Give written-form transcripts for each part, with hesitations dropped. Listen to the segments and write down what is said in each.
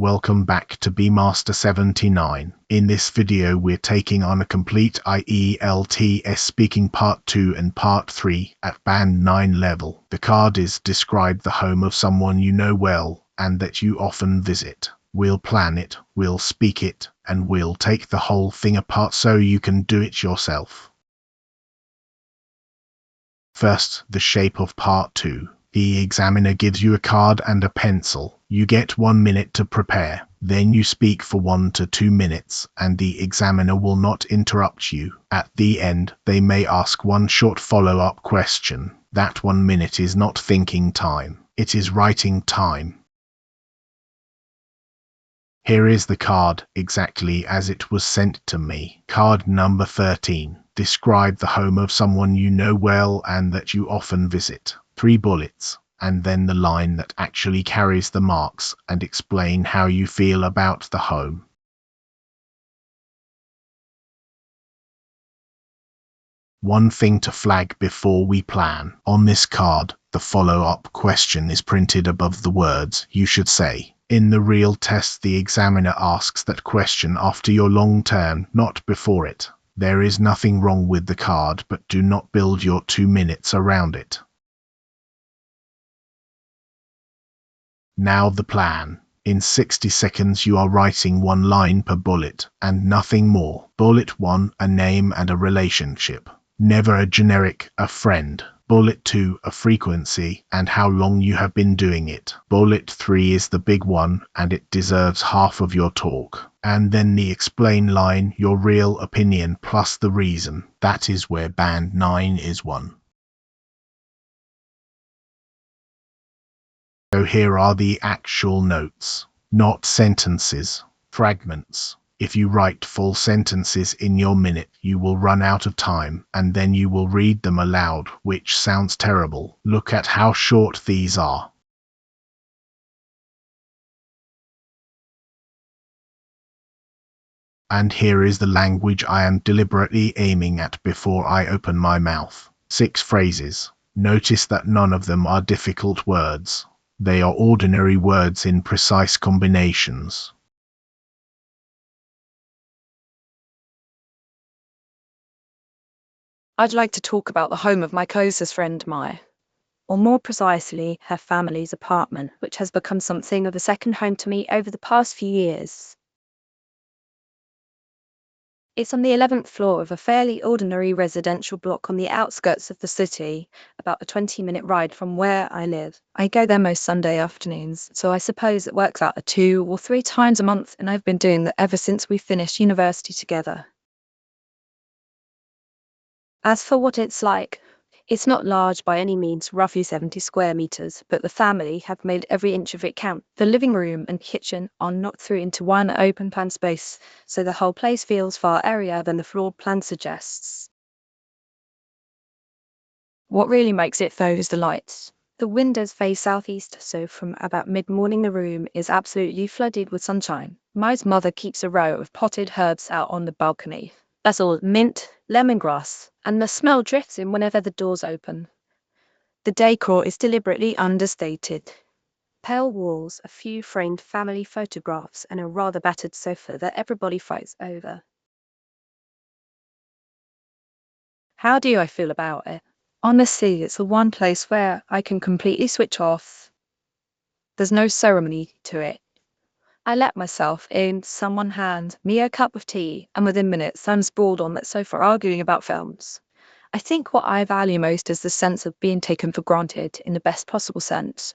Welcome back to bmaster79. In this video we're taking on a complete ielts speaking part 2 and part 3 at band 9 level. The card is describe the home of someone you know well and that you often visit. We'll plan it, we'll speak it, and we'll take the whole thing apart so you can do it yourself. First, the shape of part 2. The examiner gives you a card and a pencil. You get 1 minute to prepare. Then you speak for 1 to 2 minutes, and the examiner will not interrupt you. At the end, they may ask one short follow-up question. That 1 minute is not thinking time. It is writing time. Here is the card, exactly as it was sent to me. Card number 13. Describe the home of someone you know well and that you often visit. 3 bullets, and then the line that actually carries the marks, and explain how you feel about the home. One thing to flag before we plan. On this card, the follow-up question is printed above the words you should say. In the real test, the examiner asks that question after your long turn, not before it. There is nothing wrong with the card, but do not build your 2 minutes around it. Now the plan. In 60 seconds you are writing 1 line per bullet, and nothing more. Bullet 1, a name and a relationship. Never a generic, a friend. Bullet 2, a frequency, and how long you have been doing it. Bullet 3 is the big one, and it deserves half of your talk. And then the explain line, your real opinion plus the reason. That is where band 9 is won. So here are the actual notes, not sentences, fragments. If you write full sentences in your minute, you will run out of time, and then you will read them aloud, which sounds terrible. Look at how short these are. And here is the language I am deliberately aiming at before I open my mouth. 6 phrases. Notice that none of them are difficult words. They are ordinary words in precise combinations. I'd like to talk about the home of my closest friend, Maya, or more precisely, her family's apartment, which has become something of a second home to me over the past few years. It's on the 11th floor of a fairly ordinary residential block on the outskirts of the city, about a 20-minute ride from where I live. I go there most Sunday afternoons, so I suppose it works out at 2 or 3 times a month, and I've been doing that ever since we finished university together. As for what it's like, it's not large by any means, roughly 70 square meters, but the family have made every inch of it count. The living room and kitchen are knocked through into one open plan space, so the whole place feels far airier than the floor plan suggests. What really makes it, though, is the lights. The windows face southeast, so from about mid-morning the room is absolutely flooded with sunshine. Maya's mother keeps a row of potted herbs out on the balcony. That's all mint, lemongrass, and the smell drifts in whenever the doors open. The decor is deliberately understated. Pale walls, a few framed family photographs, and a rather battered sofa that everybody fights over. How do I feel about it? Honestly, it's the one place where I can completely switch off. There's no ceremony to it. I let myself in, someone hand me a cup of tea, and within minutes I'm sprawled on that sofa arguing about films. I think what I value most is the sense of being taken for granted in the best possible sense.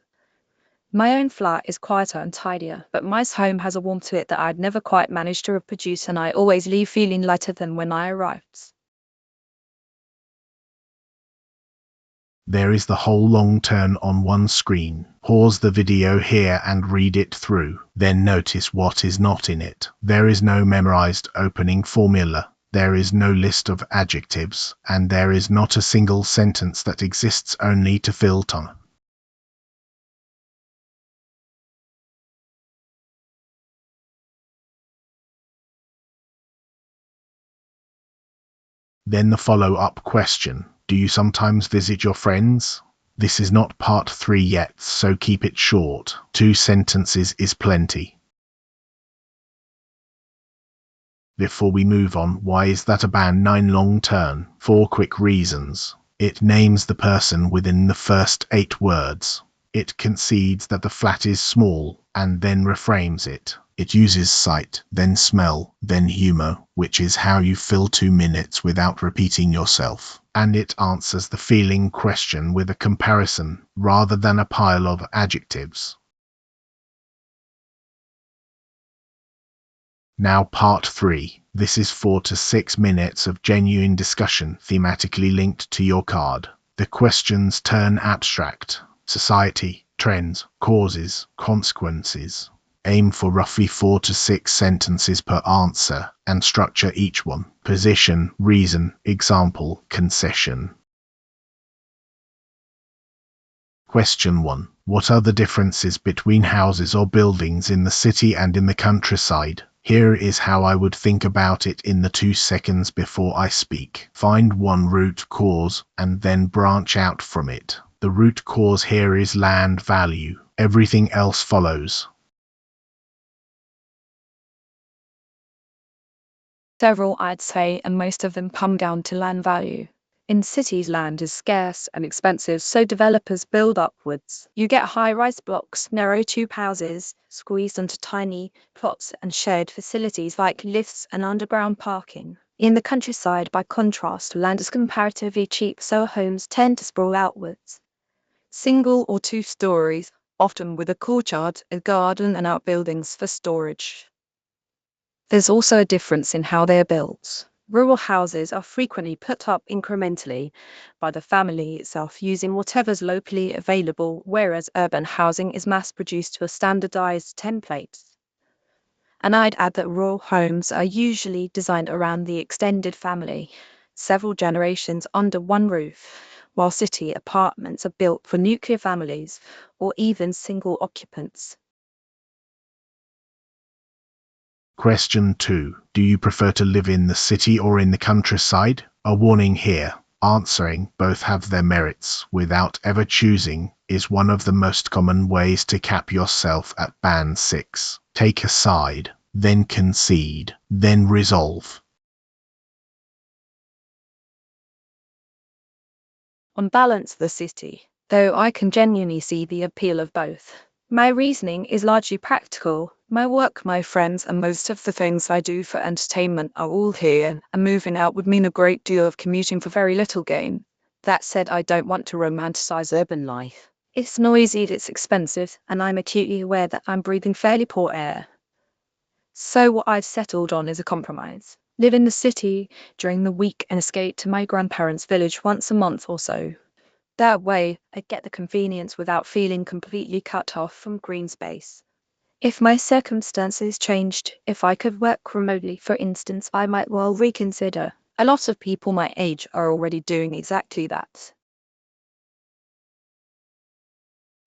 My own flat is quieter and tidier, but Maya's home has a warmth to it that I'd never quite managed to reproduce, and I always leave feeling lighter than when I arrived. There is the whole long turn on one screen. Pause the video here and read it through. Then notice what is not in it. There is no memorized opening formula. There is no list of adjectives, and there is not a single sentence that exists only to fill time. Then the follow-up question. Do you sometimes visit your friends? This is not part 3 yet, so keep it short. 2 sentences is plenty. Before we move on, why is that a band 9 long turn? 4 quick reasons. It names the person within the first 8 words. It concedes that the flat is small, and then reframes it. It uses sight, then smell, then humor, which is how you fill 2 minutes without repeating yourself. And it answers the feeling question with a comparison, rather than a pile of adjectives. Now part 3. This is 4 to 6 minutes of genuine discussion thematically linked to your card. The questions turn abstract. Society, trends, causes, consequences. Aim for roughly 4 to 6 sentences per answer and structure each one. Position, reason, example, concession. Question 1. What are the differences between houses or buildings in the city and in the countryside? Here is how I would think about it in the 2 seconds before I speak. Find one root cause and then branch out from it. The root cause here is land value. Everything else follows. Several, I'd say, and most of them come down to land value. In cities, land is scarce and expensive, so developers build upwards. You get high-rise blocks, narrow tube houses, squeezed into tiny plots, and shared facilities like lifts and underground parking. In the countryside, by contrast, land is comparatively cheap, so homes tend to sprawl outwards. Single or 2 stories, often with a courtyard, a garden, and outbuildings for storage. There's also a difference in how they are built. Rural houses are frequently put up incrementally by the family itself using whatever's locally available, whereas urban housing is mass-produced to a standardized template. And I'd add that rural homes are usually designed around the extended family, several generations under one roof, while city apartments are built for nuclear families or even single occupants. Question 2. Do you prefer to live in the city or in the countryside? A warning here. Answering both have their merits without ever choosing is one of the most common ways to cap yourself at band 6. Take a side, then concede, then resolve. On balance, the city, though I can genuinely see the appeal of both. My reasoning is largely practical. My work, my friends, and most of the things I do for entertainment are all here, and moving out would mean a great deal of commuting for very little gain. That said, I don't want to romanticize urban life. It's noisy, it's expensive, and I'm acutely aware that I'm breathing fairly poor air. So what I've settled on is a compromise. Live in the city during the week and escape to my grandparents' village once a month or so. That way, I get the convenience without feeling completely cut off from green space. If my circumstances changed, if I could work remotely, for instance, I might well reconsider. A lot of people my age are already doing exactly that.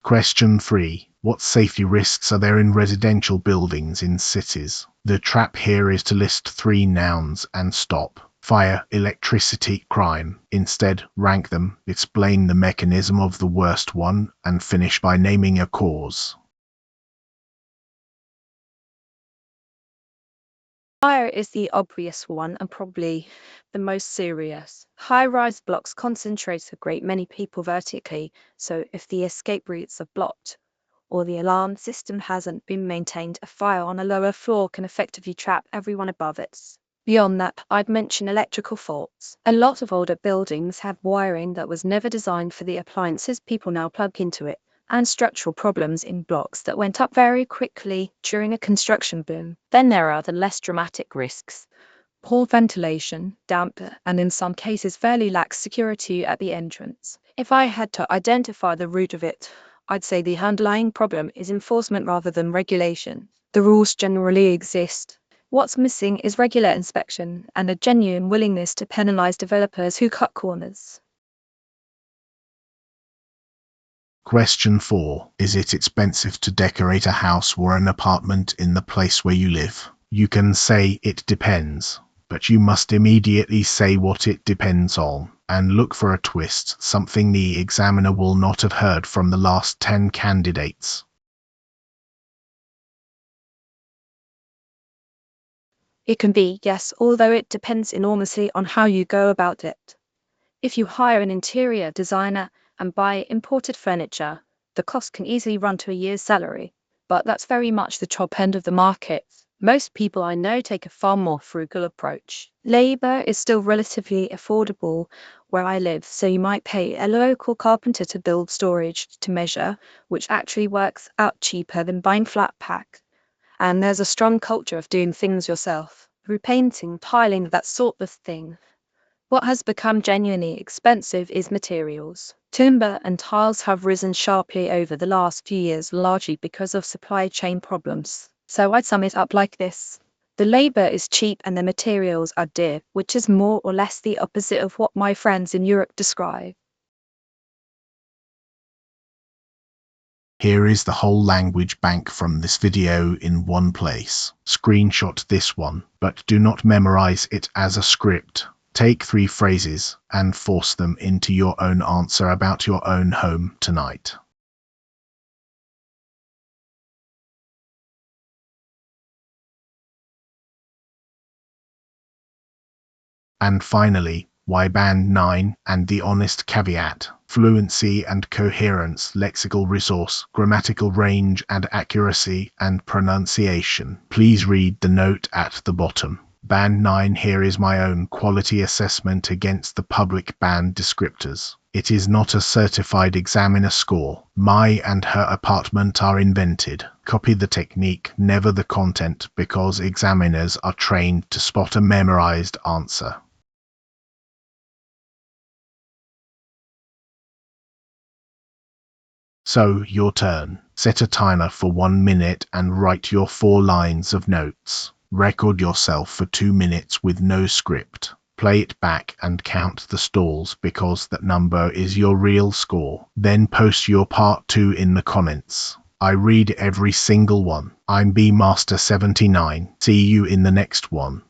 Question 3. What safety risks are there in residential buildings in cities? The trap here is to list 3 nouns and stop. Fire, electricity, crime. Instead, rank them, explain the mechanism of the worst one, and finish by naming a cause. Fire is the obvious one and probably the most serious. High-rise blocks concentrate a great many people vertically, so if the escape routes are blocked or the alarm system hasn't been maintained, a fire on a lower floor can effectively trap everyone above it. Beyond that, I'd mention electrical faults. A lot of older buildings have wiring that was never designed for the appliances people now plug into it, and structural problems in blocks that went up very quickly during a construction boom. Then there are the less dramatic risks. Poor ventilation, damp, and in some cases fairly lax security at the entrance. If I had to identify the root of it, I'd say the underlying problem is enforcement rather than regulation. The rules generally exist. What's missing is regular inspection and a genuine willingness to penalize developers who cut corners. Question 4. Is it expensive to decorate a house or an apartment in the place where you live? You can say it depends, but you must immediately say what it depends on, and look for a twist, something the examiner will not have heard from the last 10 candidates. It can be, yes, although it depends enormously on how you go about it. If you hire an interior designer and buy imported furniture, the cost can easily run to a year's salary. But that's very much the top end of the market. Most people I know take a far more frugal approach. Labour is still relatively affordable where I live, so you might pay a local carpenter to build storage to measure, which actually works out cheaper than buying flat pack. And there's a strong culture of doing things yourself, through painting, tiling, that sort of thing. What has become genuinely expensive is materials. Timber and tiles have risen sharply over the last few years, largely because of supply chain problems. So I'd sum it up like this. The labor is cheap and the materials are dear, which is more or less the opposite of what my friends in Europe describe. Here is the whole language bank from this video in one place. Screenshot this one, but do not memorize it as a script. Take 3 phrases and force them into your own answer about your own home tonight. And finally, why band 9 and the honest caveat: fluency and coherence, lexical resource, grammatical range and accuracy, and pronunciation. Please read the note at the bottom. Band 9 here is my own quality assessment against the public band descriptors. It is not a certified examiner score. My and her apartment are invented. Copy the technique, never the content, because examiners are trained to spot a memorized answer. So, your turn. Set a timer for 1 minute and write your 4 lines of notes. Record yourself for 2 minutes with no script. Play it back and count the stalls because that number is your real score. Then post your part 2 in the comments. I read every single one. I'm bmaster79. See you in the next one.